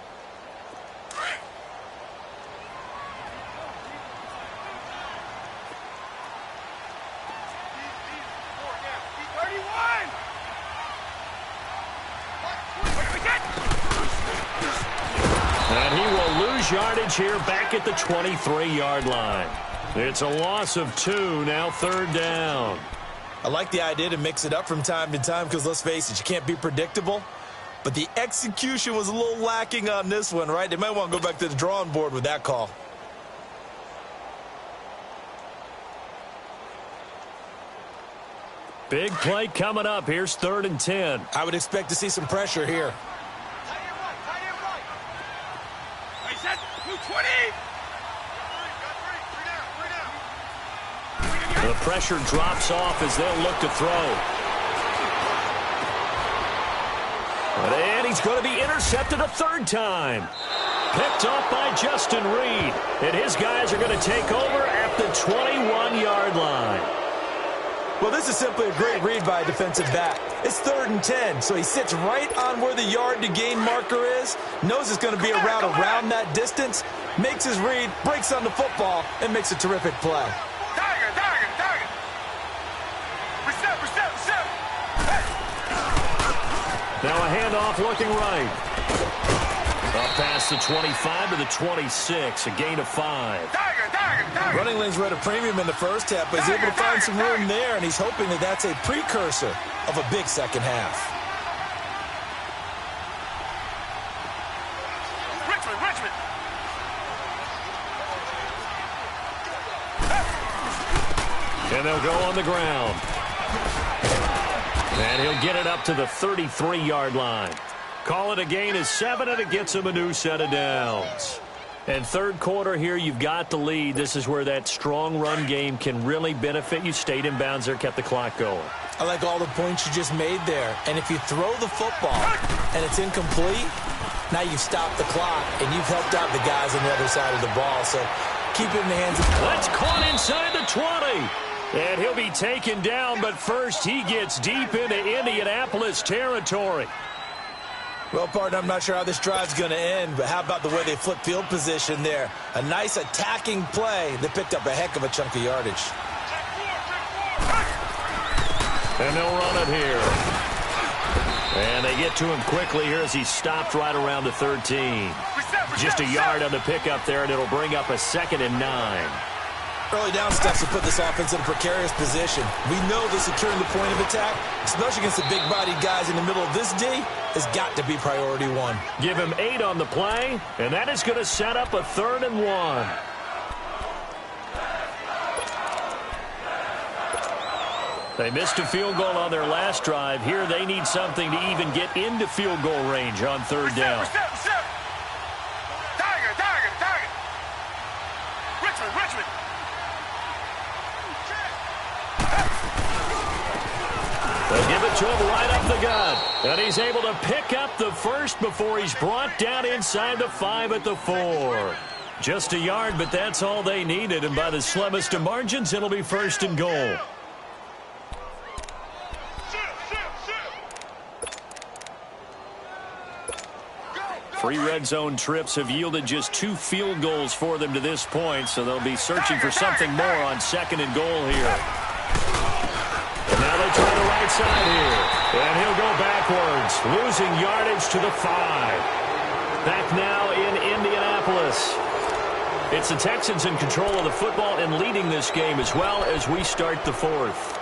And he will lose yardage here back at the 23-yard line. It's a loss of 2, now 3rd down. I like the idea to mix it up from time to time because, let's face it, you can't be predictable. But the execution was a little lacking on this one, right? They might want to go back to the drawing board with that call. Big play coming up. Here's 3rd and 10. I would expect to see some pressure here. The pressure drops off as they'll look to throw. And he's going to be intercepted a 3rd time. Picked off by Justin Reed. And his guys are going to take over at the 21-yard line. Well, this is simply a great read by a defensive back. It's 3rd and 10, so he sits right on where the yard-to-gain marker is, knows it's going to be a route around that distance, makes his read, breaks on the football, and makes a terrific play. Now a handoff looking right. Up past the 25 to the 26, a gain of 5. Running lanes were at a premium in the first half, but he's able to find some room there, and he's hoping that that's a precursor of a big second half. And they'll go on the ground. And he'll get it up to the 33-yard line. Call it a gain of 7, and it gets him a new set of downs. And 3rd quarter here, you've got the lead. This is where that strong run game can really benefit you. Stayed in bounds there, kept the clock going. I like all the points you just made there. And if you throw the football and it's incomplete, now you've stopped the clock, and you've helped out the guys on the other side of the ball. So keep it in the hands of... That's caught inside the 20. And he'll be taken down, but first he gets deep into Indianapolis territory. Well, partner, I'm not sure how this drive's going to end, but how about the way they flip field position there? A nice attacking play that picked up a heck of a chunk of yardage. And they'll run it here. And they get to him quickly here as he's stopped right around the 13. Just a yard on the pickup there, and it'll bring up a 2nd and 9. Early down steps will put this offense in a precarious position. We know that securing the point of attack, especially against the big-bodied guys in the middle of this D, has got to be priority one. Give him 8 on the play, and that is going to set up a 3rd and 1. They missed a field goal on their last drive. Here they need something to even get into field goal range on 3rd down. Target. Richmond. They'll give it to him right up the gut. And he's able to pick up the first before he's brought down inside the 5 at the 4. Just a yard, but that's all they needed. And by the slimmest of margins, it'll be 1st and goal. Three red zone trips have yielded just 2 field goals for them to this point, so they'll be searching for something more on 2nd and goal here. And now they try the right side here. And he'll go backwards, losing yardage to the 5. Back now in Indianapolis. It's the Texans in control of the football and leading this game as well as we start the 4th.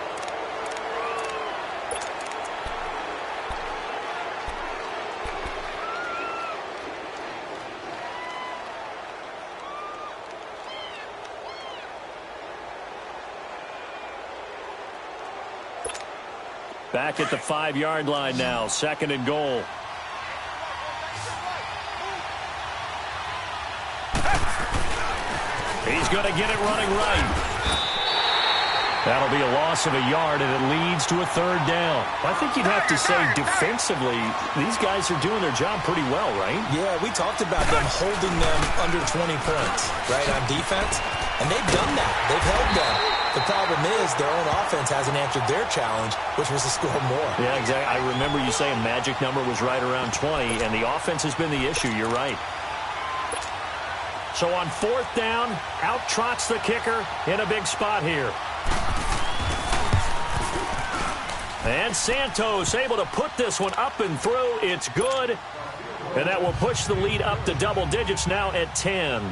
Back at the 5-yard line now, 2nd and goal. He's going to get it running right. That'll be a loss of a yard, and it leads to a 3rd down. I think you'd have to say defensively, these guys are doing their job pretty well, right? Yeah, we talked about them holding them under 20 points, right, on defense. And they've done that. They've held them. The problem is their own offense hasn't answered their challenge, which was to score more. Yeah, exactly. I remember you saying magic number was right around 20, and the offense has been the issue. You're right. So on 4th down, out trots the kicker in a big spot here. And Santos able to put this one up and through. It's good. And that will push the lead up to double digits now at 10.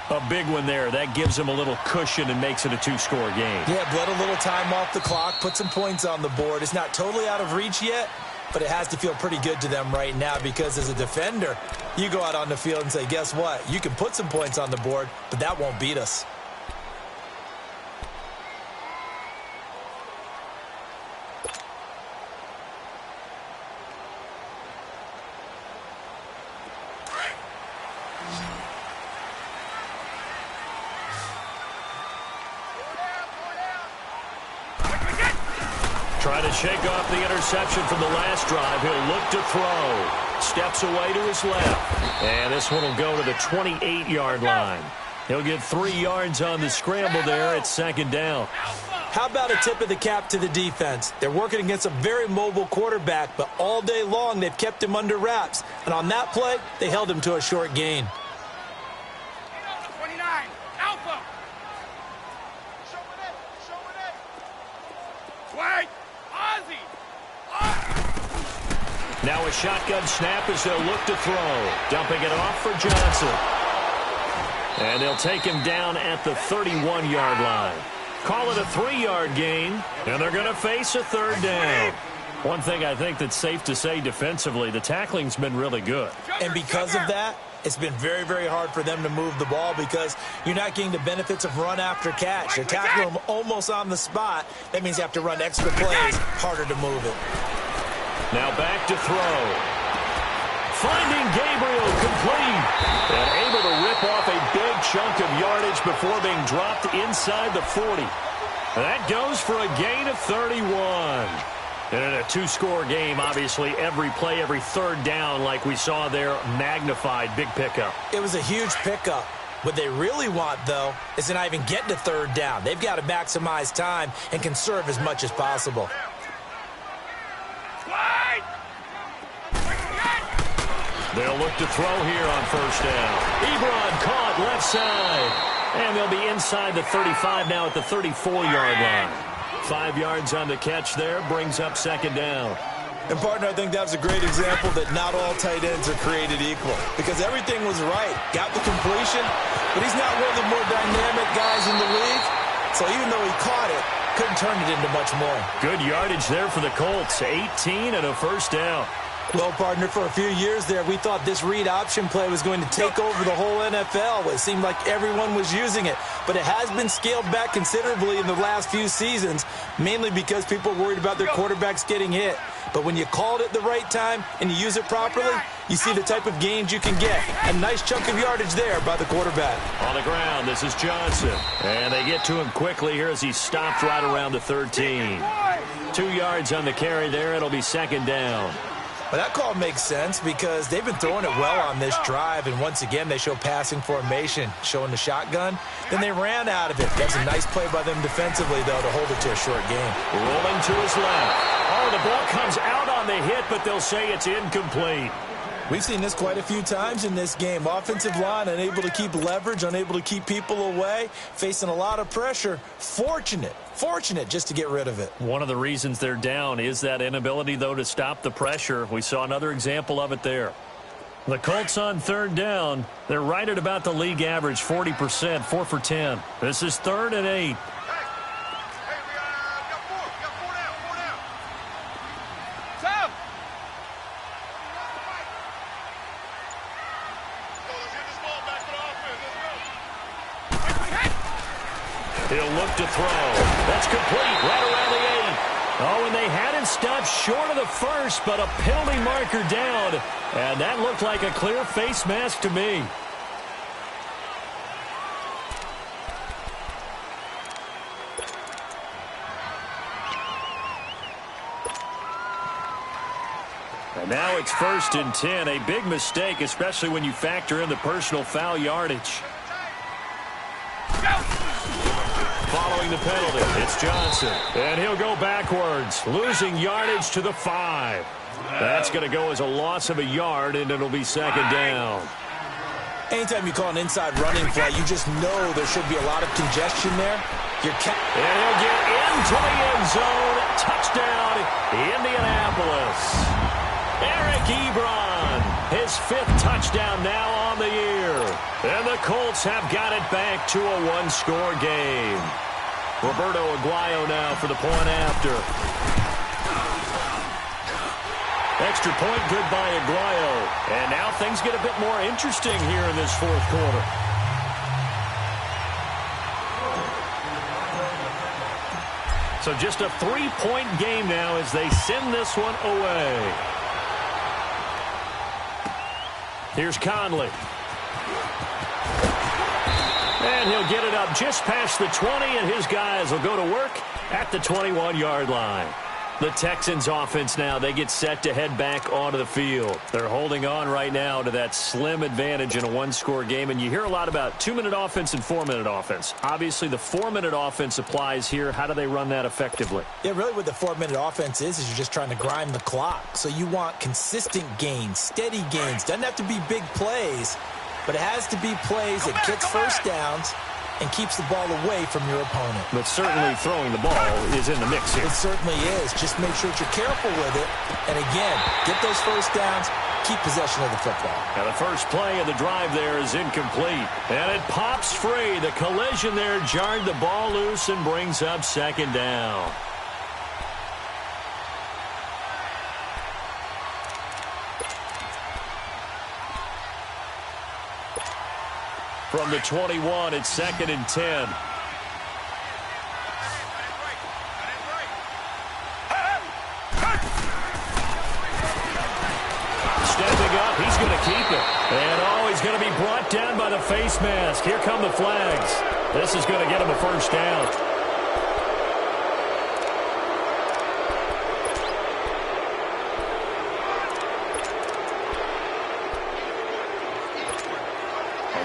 A big one there. That gives them a little cushion and makes it a 2-score game. Yeah, bled a little time off the clock, put some points on the board. It's not totally out of reach yet, but it has to feel pretty good to them right now because as a defender, you go out on the field and say, guess what? You can put some points on the board, but that won't beat us. Trying to shake off the interception from the last drive. He'll look to throw. Steps away to his left. And this one will go to the 28-yard line. He'll get 3 yards on the scramble there at 2nd down. How about a tip of the cap to the defense? They're working against a very mobile quarterback, but all day long they've kept him under wraps. And on that play, they held him to a short gain. 29, Alpha. Swag. Now a shotgun snap as they'll look to throw. Dumping it off for Johnson. And they'll take him down at the 31-yard line. Call it a 3-yard gain, and they're going to face a 3rd down. One thing I think that's safe to say defensively, the tackling's been really good. And because of that, it's been very, very hard for them to move the ball because you're not getting the benefits of run after catch. You're tackling them almost on the spot. That means you have to run extra plays, harder to move it. Now back to throw. Finding Gabriel complete. And able to rip off a big chunk of yardage before being dropped inside the 40. That goes for a gain of 31. And in a 2-score game, obviously, every play, every 3rd down, like we saw there, magnified. Big pickup. It was a huge pickup. What they really want, though, is to not even get to 3rd down. They've got to maximize time and conserve as much as possible. They'll look to throw here on 1st down. Ebron caught left side. And they'll be inside the 35 now at the 34-yard line. 5 yards on the catch there, brings up 2nd down. And, partner, I think that was a great example that not all tight ends are created equal because everything was right. Got the completion, but he's not one of the more dynamic guys in the league. So even though he caught it, couldn't turn it into much more. Good yardage there for the Colts. 18 and a first down. Well, partner, for a few years there, we thought this read option play was going to take over the whole NFL. It seemed like everyone was using it. But it has been scaled back considerably in the last few seasons, mainly because people are worried about their quarterbacks getting hit. But when you call it at the right time and you use it properly, you see the type of gains you can get. A nice chunk of yardage there by the quarterback. On the ground, this is Johnson. And they get to him quickly here as he stopped right around the 13. 2 yards on the carry there. It'll be second down. Well, that call makes sense because they've been throwing it well on this drive, and once again they show passing formation, showing the shotgun. Then they ran out of it. That's a nice play by them defensively, though, to hold it to a short game. Rolling to his left. Oh, the ball comes out on the hit, but they'll say it's incomplete. We've seen this quite a few times in this game. Offensive line unable to keep leverage, unable to keep people away, facing a lot of pressure. Fortunate just to get rid of it. One of the reasons they're down is that inability, though, to stop the pressure. We saw another example of it there. The Colts on third down. They're right at about the league average, 40%, 4 for 10. This is 3rd and 8. He'll look to throw. That's complete right around the 8. Oh, and they had him stopped short of the first, but a penalty marker down. And that looked like a clear face mask to me. And now it's 1st and 10. A big mistake, especially when you factor in the personal foul yardage. Following the penalty, it's Johnson. And he'll go backwards, losing yardage to the 5. That's going to go as a loss of a yard, and it'll be second down. Anytime you call an inside running play, you just know there should be a lot of congestion there. And he'll get into the end zone. Touchdown, Indianapolis. Eric Ebron, his 5th touchdown now on the year. And the Colts have got it back to a 1-score game. Roberto Aguayo now for the point after. Extra point good by Aguayo. And now things get a bit more interesting here in this 4th quarter. So just a 3-point game now as they send this one away. Here's Conley. And he'll get it up just past the 20, and his guys will go to work at the 21-yard line. The Texans offense now, they get set to head back onto the field. They're holding on right now to that slim advantage in a 1-score game, and you hear a lot about 2-minute offense and 4-minute offense. Obviously, the 4-minute offense applies here. How do they run that effectively? Yeah, really what the 4-minute offense is you're just trying to grind the clock. So you want consistent gains, steady gains. Doesn't have to be big plays, but it has to be plays that gets first downs and keeps the ball away from your opponent. But certainly throwing the ball is in the mix here. It certainly is. Just make sure that you're careful with it. And again, get those first downs, keep possession of the football. And the first play of the drive there is incomplete. And it pops free. The collision there jarred the ball loose and brings up second down. From the 21, it's 2nd and 10. Stepping up, he's going to keep it. And, he's going to be brought down by the face mask. Here come the flags. This is going to get him a first down.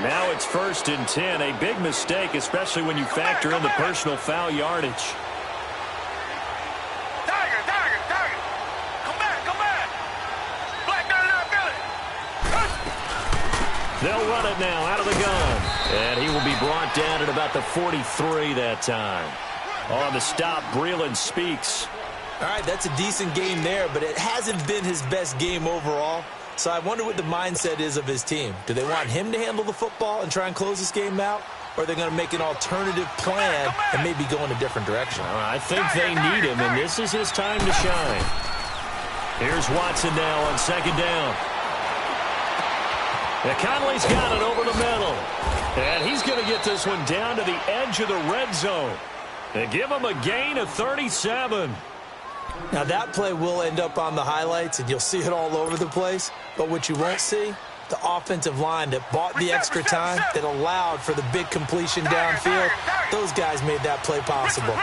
Now it's 1st and 10. A big mistake, especially when you factor in the personal foul yardage. Tiger! Come back! Black got it out, Billy! They'll run it now out of the gun. And he will be brought down at about the 43 that time. On the stop, Breeland Speaks. All right, that's a decent game there, but it hasn't been his best game overall. So I wonder what the mindset is of his team. Do they want him to handle the football and try and close this game out? Or are they going to make an alternative plan and maybe go in a different direction? I think they need him, and this is his time to shine. Here's Watson now on second down. Conley's got it over the middle. And he's going to get this one down to the edge of the red zone. They give him a gain of 37. Now, that play will end up on the highlights, and you'll see it all over the place. But what you won't see, the offensive line that bought the extra time, that allowed for the big completion downfield, those guys made that play possible.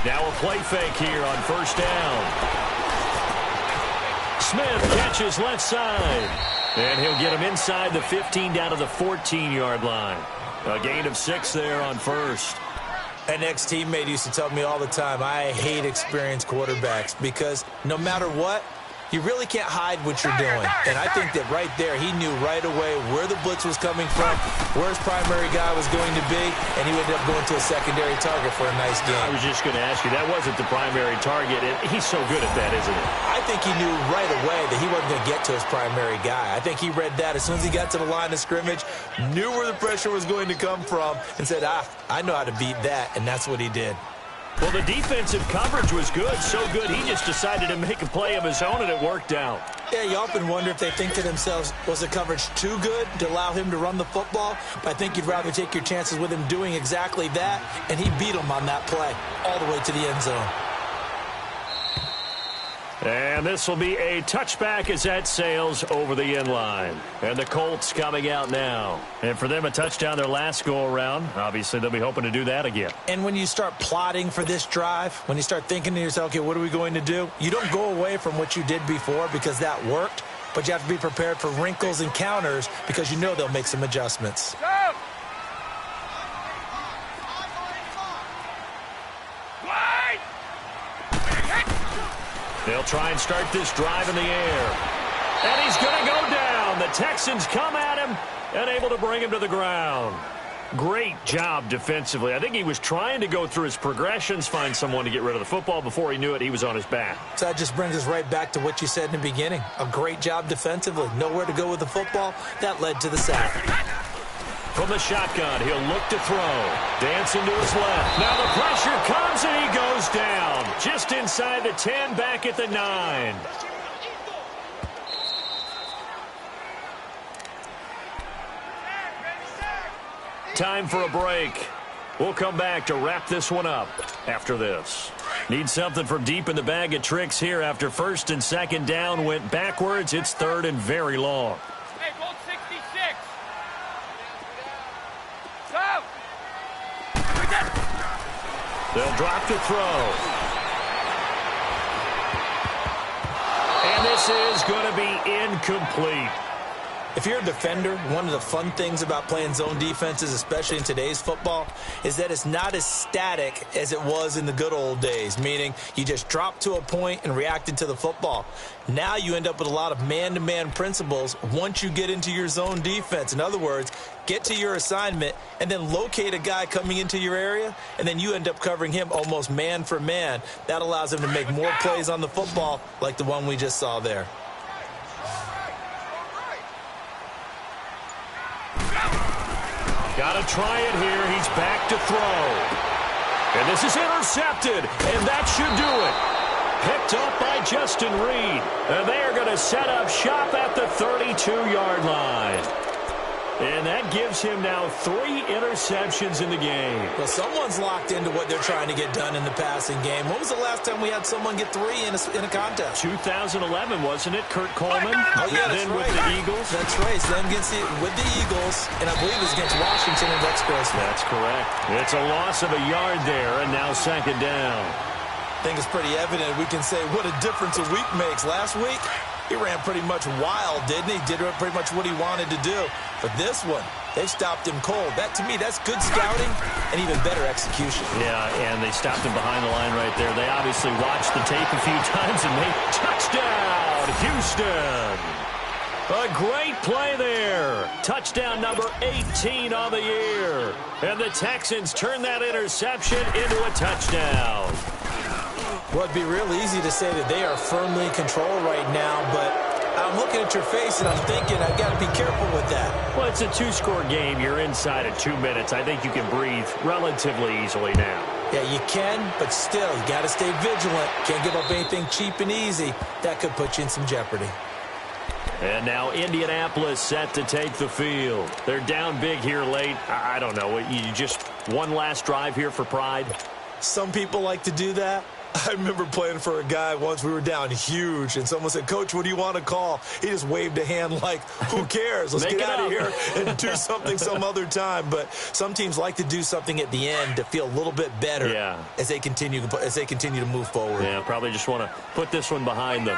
Now a play fake here on first down. Smith catches left side. And he'll get him inside the 15 down to the 14-yard line. A gain of 6 there on first. An ex-teammate used to tell me all the time, I hate experienced quarterbacks because no matter what, you really can't hide what you're doing. And I think that right there, he knew right away where the blitz was coming from, where his primary guy was going to be, and he ended up going to a secondary target for a nice game. I was just going to ask you, that wasn't the primary target. He's so good at that, isn't he? I think he knew right away that he wasn't going to get to his primary guy. I think he read that as soon as he got to the line of scrimmage, knew where the pressure was going to come from, and said, I know how to beat that, and that's what he did. Well, the defensive coverage was good, so good he just decided to make a play of his own, and it worked out. Yeah, you often wonder if they think to themselves, was the coverage too good to allow him to run the football? But I think you'd rather take your chances with him doing exactly that, and he beat him on that play all the way to the end zone. And this will be a touchback as that sails over the end line. And the Colts coming out now. And for them, a touchdown their last go-around. Obviously, they'll be hoping to do that again. And when you start plotting for this drive, when you start thinking to yourself, okay, what are we going to do? You don't go away from what you did before because that worked, but you have to be prepared for wrinkles and counters because you know they'll make some adjustments. Go! They'll try and start this drive in the air. And he's going to go down. The Texans come at him and able to bring him to the ground. Great job defensively. I think he was trying to go through his progressions, find someone to get rid of the football. Before he knew it, he was on his back. So that just brings us right back to what you said in the beginning. A great job defensively. Nowhere to go with the football. That led to the sack. From the shotgun, he'll look to throw. Dancing to his left. Now the pressure comes and he goes down. Just inside the 10, back at the 9. Time for a break. We'll come back to wrap this one up after this. Need something from deep in the bag of tricks here after first and second down went backwards. It's third and very long. Hey, Bolt 66. Go! They'll drop to throw. And this is going to be incomplete. If you're a defender, one of the fun things about playing zone defenses, especially in today's football, is that it's not as static as it was in the good old days, meaning you just dropped to a point and reacted to the football. Now you end up with a lot of man-to-man principles once you get into your zone defense. In other words, get to your assignment and then locate a guy coming into your area, and then you end up covering him almost man for man. That allows him to make more plays on the football like the one we just saw there. Got to try it here. He's back to throw. And this is intercepted, and that should do it. Picked up by Justin Reed. And they are going to set up shop at the 32-yard line. And that gives him now 3 interceptions in the game. Well, someone's locked into what they're trying to get done in the passing game. When was the last time we had someone get 3 in a contest? 2011, wasn't it? Kurt Coleman? Oh, yeah, that's then right. with the Eagles? That's right. So then with the Eagles, and I believe it was against Washington and Rex Grossman. That's correct. It's a loss of a yard there, and now second down. I think it's pretty evident we can say what a difference a week makes. Last week, he ran pretty much wild, didn't he? Did pretty much what he wanted to do. But this one, they stopped him cold. That, to me, that's good scouting and even better execution. Yeah, and they stopped him behind the line right there. They obviously watched the tape a few times and made touchdown, Houston. A great play there. Touchdown number 18 on the year. And the Texans turn that interception into a touchdown. Well, it'd be real easy to say that they are firmly in control right now, but I'm looking at your face and I'm thinking I've got to be careful with that. Well, it's a two-score game. You're inside of 2 minutes. I think you can breathe relatively easily now. Yeah, you can, but still, you got to stay vigilant. Can't give up anything cheap and easy. That could put you in some jeopardy. And now Indianapolis set to take the field. They're down big here late. I don't know. You just one last drive here for pride? Some people like to do that. I remember playing for a guy once. We were down huge, and someone said, "Coach, what do you want to call?" He just waved a hand like, who cares? Let's get out of here and do something some other time. But some teams like to do something at the end to feel a little bit better as they continue to move forward. Yeah, probably just want to put this one behind them.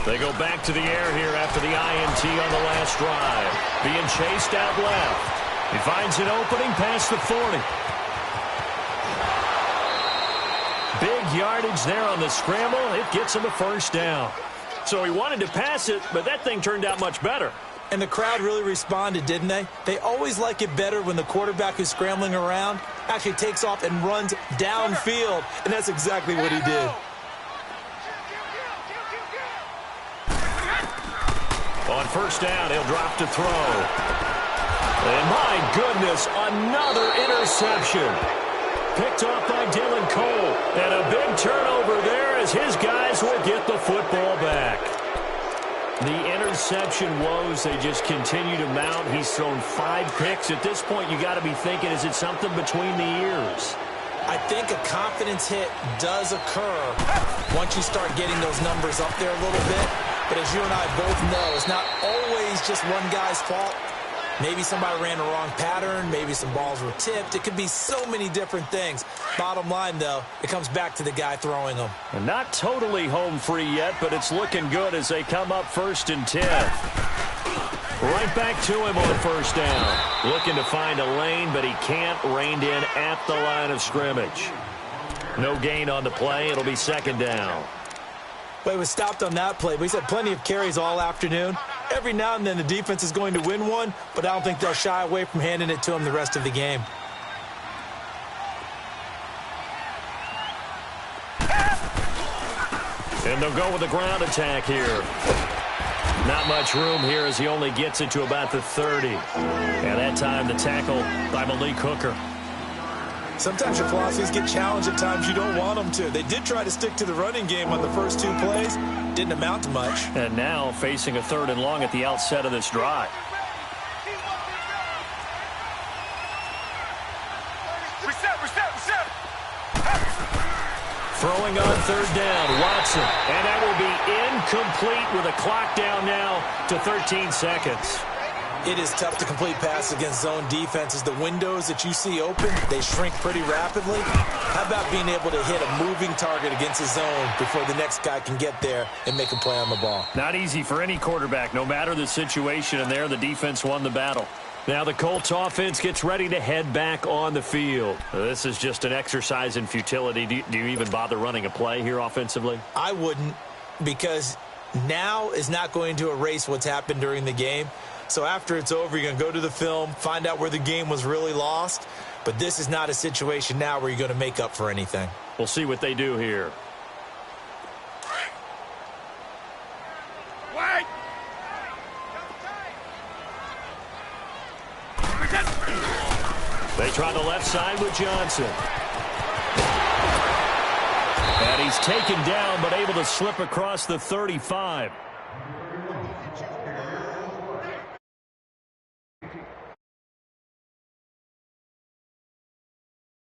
They go back to the air here after the INT on the last drive. Being chased out left. He finds an opening past the 40. Big yardage there on the scramble. It gets him a first down. So he wanted to pass it, but that thing turned out much better. And the crowd really responded, didn't they? They always like it better when the quarterback who's scrambling around actually takes off and runs downfield. And that's exactly what he did. On first down, he'll drop to throw. And my goodness, another interception. Picked off by Dylan Cole. And a big turnover there as his guys will get the football back. The interception woes, they just continue to mount. He's thrown 5 picks. At this point, you got to be thinking, is it something between the ears? I think a confidence hit does occur once you start getting those numbers up there a little bit. But as you and I both know, it's not always just one guy's fault. Maybe somebody ran the wrong pattern. Maybe some balls were tipped. It could be so many different things. Bottom line, though, it comes back to the guy throwing them. And not totally home free yet, but it's looking good as they come up 1st and 10. Right back to him on first down. Looking to find a lane, but he can't. Reined in at the line of scrimmage. No gain on the play. It'll be 2nd down. But he was stopped on that play, but he's had plenty of carries all afternoon. Every now and then the defense is going to win one, but I don't think they'll shy away from handing it to him the rest of the game. And they'll go with the ground attack here. Not much room here as he only gets it to about the 30. And that time the tackle by Malik Hooker. Sometimes your philosophies get challenged at times you don't want them to. They did try to stick to the running game on the first 2 plays. Didn't amount to much. And now facing a 3rd and long at the outset of this drive. Reset. Throwing on 3rd down, Watson. And that will be incomplete with a clock down now to 13 seconds. It is tough to complete passes against zone defenses. The windows that you see open, they shrink pretty rapidly. How about being able to hit a moving target against a zone before the next guy can get there and make a play on the ball? Not easy for any quarterback, no matter the situation, and there the defense won the battle. Now the Colts offense gets ready to head back on the field. This is just an exercise in futility. Do you even bother running a play here offensively? I wouldn't, because now is not going to erase what's happened during the game. So after it's over, you're going to go to the film, find out where the game was really lost. But this is not a situation now where you're going to make up for anything. We'll see what they do here. Wait! They try the left side with Johnson. And he's taken down, but able to slip across the 35.